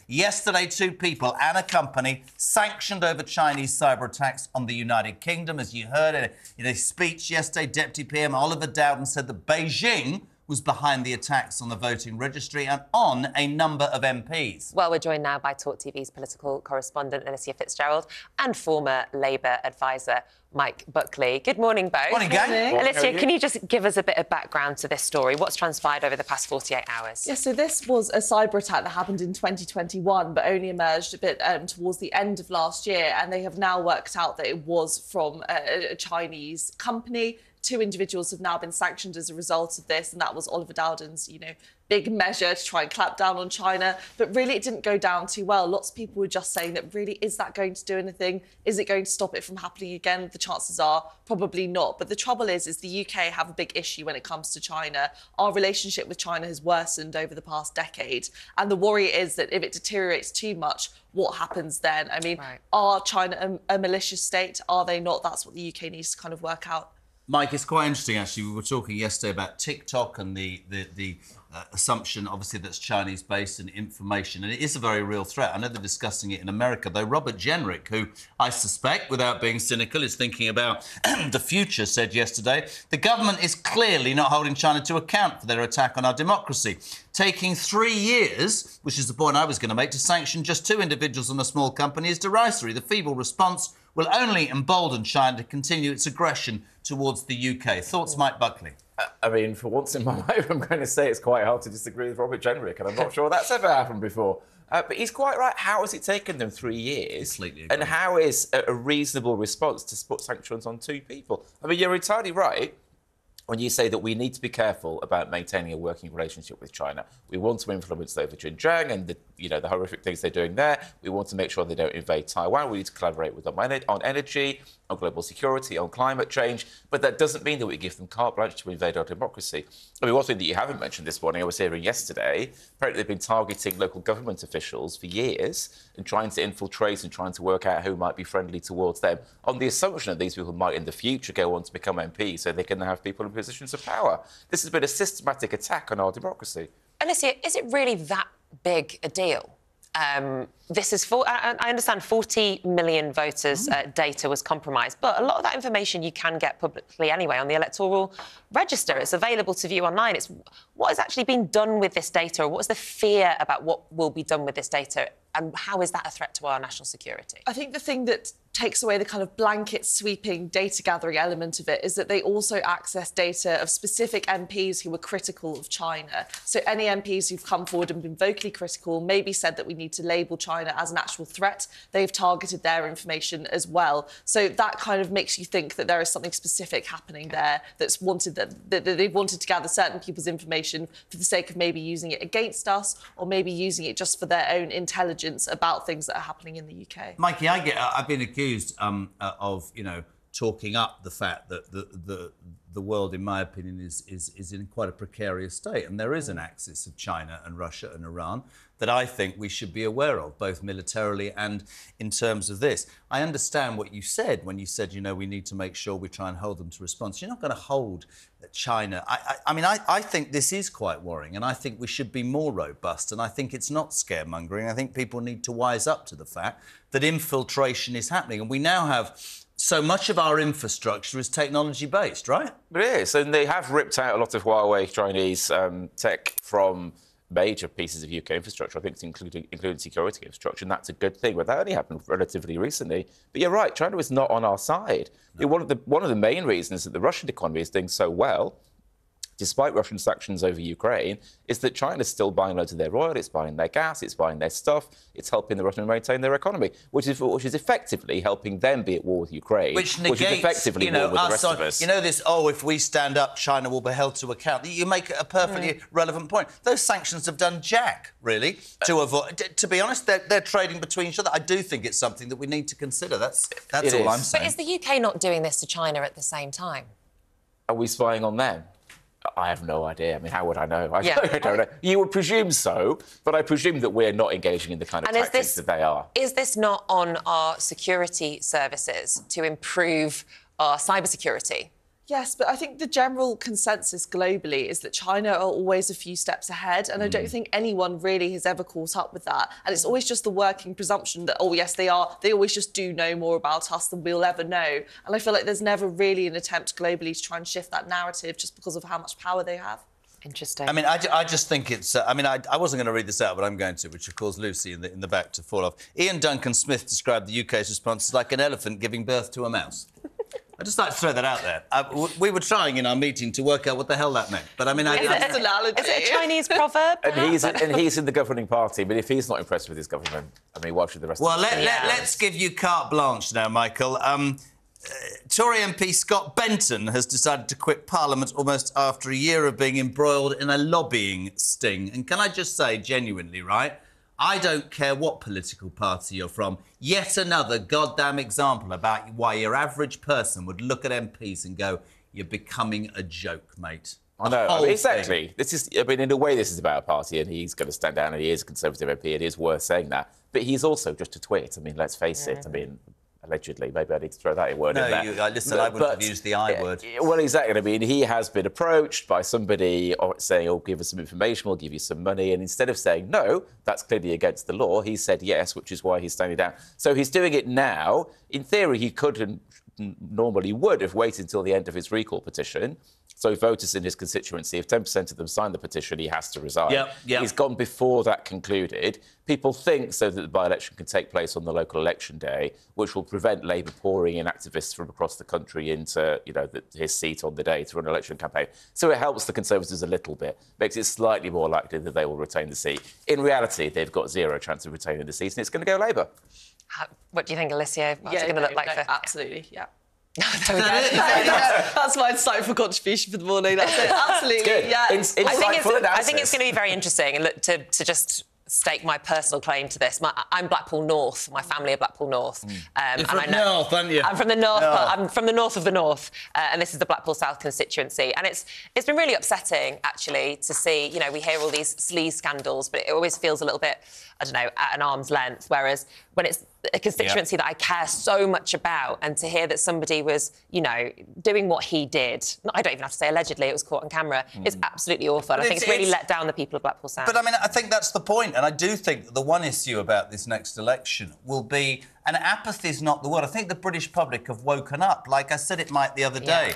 Yesterday, 2 people and a company sanctioned over Chinese cyber attacks on the United Kingdom. As you heard in a speech yesterday, Deputy PM Oliver Dowden said that Beijing was behind the attacks on the voting registry and on a number of MPs. Well, we're joined now by TalkTV's political correspondent, Alicia Fitzgerald, and former Labour advisor, Mike Buckley. Good morning, both. Morning, gang. Alicia, can you just give us a bit of background to this story? What's transpired over the past 48 hours? Yes, so this was a cyber attack that happened in 2021, but only emerged a bit towards the end of last year, and they have now worked out that it was from a Chinese company. 2 individuals have now been sanctioned as a result of this, and that was Oliver Dowden's, big measure to try and clamp down on China. But really, it didn't go down too well. Lots of people were just saying that really, is that going to do anything? Is it going to stop it from happening again? The chances are probably not. But the trouble is the UK have a big issue when it comes to China. Our relationship with China has worsened over the past decade. And the worry is that if it deteriorates too much, what happens then? I mean, Are China a malicious state? Are they not? That's what the UK needs to kind of work out. Mike, it's quite interesting, actually. We were talking yesterday about TikTok and the assumption, obviously, that's Chinese-based and information. And it is a very real threat. I know they're discussing it in America, though Robert Jenrick, who I suspect, without being cynical, is thinking about the future, said yesterday, the government is clearly not holding China to account for their attack on our democracy. Taking 3 years, which is the point I was going to make, to sanction just 2 individuals and a small company is derisory. The feeble response will only embolden China to continue its aggression towards the UK. Thoughts, Mike Buckley? I mean, for once in my life, I'm going to say it's quite hard to disagree with Robert Jenrick, and I'm not sure that's ever happened before. But he's quite right. How has it taken them 3 years? Completely agree. And how is a reasonable response to put sanctions on 2 people? I mean, you're entirely right when you say that we need to be careful about maintaining a working relationship with China. We want to influence over Xinjiang and the horrific things they're doing there. We want to make sure they don't invade Taiwan. We need to collaborate with them on energy, on global security, on climate change. But that doesn't mean that we give them carte blanche to invade our democracy. I mean, one thing that you haven't mentioned this morning, I was hearing yesterday, apparently they've been targeting local government officials for years and trying to infiltrate and trying to work out who might be friendly towards them on the assumption that these people might in the future go on to become MPs so they can have people in positions of power. This has been a systematic attack on our democracy. Alicia, is it really that big a deal? This is I understand 40 million voters' data was compromised, but a lot of that information you can get publicly anyway on the electoral register. It's available to view online. It's what has actually been done with this data, or what is the fear about what will be done with this data, and how is that a threat to our national security? I think the thing that takes away the kind of blanket sweeping data gathering element of it is that they also access data of specific MPs who were critical of China. So any MPs who've come forward and been vocally critical, maybe said that we need to label China as an actual threat, they've targeted their information as well. So that kind of makes you think that there is something specific happening there that's wanted, that they've wanted to gather certain people's information for the sake of maybe using it against us, or maybe using it just for their own intelligence about things that are happening in the UK. Mikey, I've been accused of, talking up the fact that the world, in my opinion, is in quite a precarious state. And there is an axis of China and Russia and Iran that I think we should be aware of, both militarily and in terms of this. I understand what you said when you said, we need to make sure we try and hold them to response. You're not going to hold China. I think this is quite worrying, and I think we should be more robust, and I think it's not scaremongering. I think people need to wise up to the fact that infiltration is happening, and we now have so much of our infrastructure is technology-based, right? It is, and they have ripped out a lot of Huawei Chinese tech from major pieces of UK infrastructure, I think, including security infrastructure, and that's a good thing. But that only happened relatively recently. But you're right, China is not on our side. No. One of the main reasons that the Russian economy is doing so well, despite Russian sanctions over Ukraine, is that China's still buying loads of their oil, it's buying their gas, it's buying their stuff, it's helping the Russians maintain their economy, which is effectively helping them be at war with Ukraine, which negates, is effectively war with the rest of us. If we stand up, China will be held to account. You make a perfectly relevant point. Those sanctions have done jack, really, to avoid... To be honest, they're trading between each other. I do think it's something that we need to consider. That's all I'm saying. But is the UK not doing this to China at the same time? Are we spying on them? I have no idea. I mean, how would I know? I don't know. You would presume so, but I presume that we're not engaging in the kind of tactics that they are. Is this not on our security services to improve our cybersecurity? Yes, but I think the general consensus globally is that China are always a few steps ahead, and I don't think anyone really has ever caught up with that. And it's always just the working presumption that, oh, yes, they are. They always just do know more about us than we'll ever know. And I feel like there's never really an attempt globally to try and shift that narrative just because of how much power they have. Interesting. I mean, I just think it's... I wasn't going to read this out, but I'm going to, which will cause Lucy in the back to fall off. Ian Duncan Smith described the UK's response as like an elephant giving birth to a mouse. I'd just like to throw that out there. We were trying in our meeting to work out what the hell that meant. But I mean, is it a Chinese proverb? And he's in the governing party, but if he's not impressed with his government, I mean, why should the rest of us? Well, let's give you carte blanche now, Michael. Tory MP Scott Benton has decided to quit Parliament almost after a year of being embroiled in a lobbying sting. And can I just say, genuinely, right, I don't care what political party you're from, yet another goddamn example about why your average person would look at MPs and go, you're becoming a joke, mate. I know, exactly. This is, I mean, in a way, this is about a party, and he's going to stand down, and he is a Conservative MP. It is worth saying that. But he's also just a twit. I mean, let's face it. I mean, allegedly, maybe I need to throw that word in there. Listen, I wouldn't have used the I word. Well, exactly. I mean, he has been approached by somebody saying, oh, give us some information, we'll give you some money. And instead of saying, no, that's clearly against the law, he said yes, which is why he's standing down. So he's doing it now. In theory, he could and normally would have waited until the end of his recall petition. So voters in his constituency, if 10% of them sign the petition, he has to resign. Yep. He's gone before that concluded. People think so that the by-election can take place on the local election day, which will prevent Labour pouring in activists from across the country into, his seat on the day to run an election campaign. So it helps the Conservatives a little bit, makes it slightly more likely that they will retain the seat. In reality, they've got zero chance of retaining the seat, and it's going to go Labour. What do you think, Alicia? What's it going to look like for... Absolutely, yeah. There we go. That's my insightful contribution for the morning. That's it. Absolutely, Good. yeah. I think it's going to be very interesting, and look, to just stake my personal claim to this. I'm Blackpool North. My family are Blackpool North. You're from North, aren't you? I'm from the North. But I'm from the north of the North, and this is the Blackpool South constituency. And it's been really upsetting, actually, to see. We hear all these sleaze scandals, but it always feels a little bit, I don't know, at an arm's length. Whereas when it's a constituency that I care so much about, and to hear that somebody was, doing what he did, I don't even have to say allegedly, it was caught on camera, it's absolutely awful. And I think it's really let down the people of Blackpool South. But, I mean, I think that's the point. And I do think that the one issue about this next election will be, and apathy is not the word, I think the British public have woken up. Like I said it might the other day.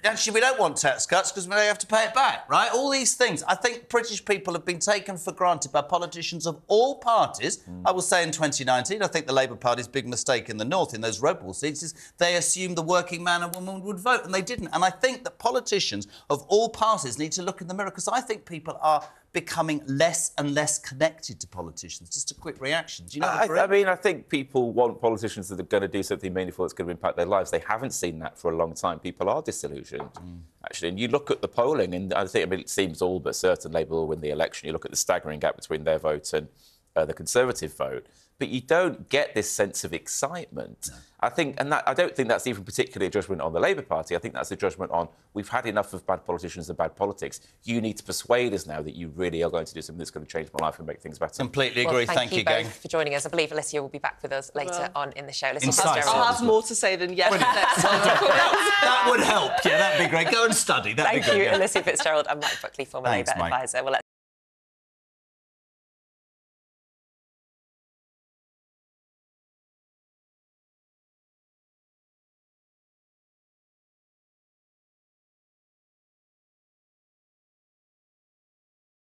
Actually, we don't want tax cuts because we don't have to pay it back, right? All these things. I think British people have been taken for granted by politicians of all parties. I will say in 2019, I think the Labour Party's big mistake in the North in those red wall seats is they assumed the working man and woman would vote, and they didn't. And I think that politicians of all parties need to look in the mirror, because I think people are becoming less and less connected to politicians. Just a quick reaction. Do you know I mean, I think people want politicians that are going to do something meaningful that's going to impact their lives. They haven't seen that for a long time. People are disillusioned, actually. And you look at the polling, and I think it seems all but certain Labour will win the election. You look at the staggering gap between their vote and the Conservative vote, but you don't get this sense of excitement. No. I don't think that's even particularly a judgment on the Labour Party. I think that's a judgment on, we've had enough of bad politicians and bad politics. You need to persuade us now that you really are going to do something that's going to change my life and make things better. Completely agree. Well, thank you gang. both for joining us. I believe Alicia will be back with us later on in the show. I'll have more to say than yes. That would help. Yeah, that'd be great. Go and study. That'd be good. Thank you, Alicia Fitzgerald and Mike Buckley, former Labour advisor. Well,